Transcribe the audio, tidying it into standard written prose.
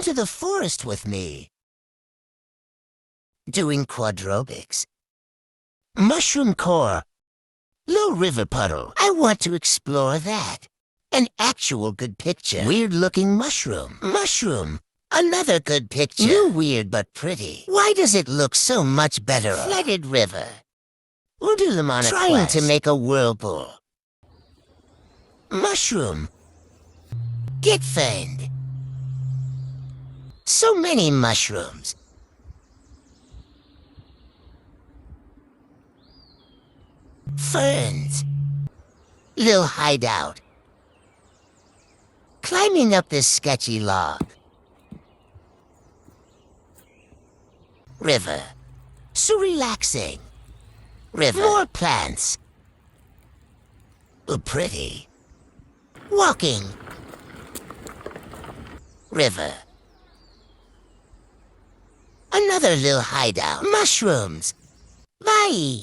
to the forest with me. Doing quadrobics. Mushroom core. Low river puddle. I want to explore that. An actual good picture. Weird-looking mushroom. Mushroom. Another good picture. New weird but pretty. Why does it look so much better? Flooded river. We'll do them on a quest. Trying to make a whirlpool. Mushroom. Get fanged. So many mushrooms. Ferns. Lil hideout. Climbing up this sketchy log. River. So relaxing. River. More plants. Pretty. Walking. River. Another little hideout. Mushrooms. Bye.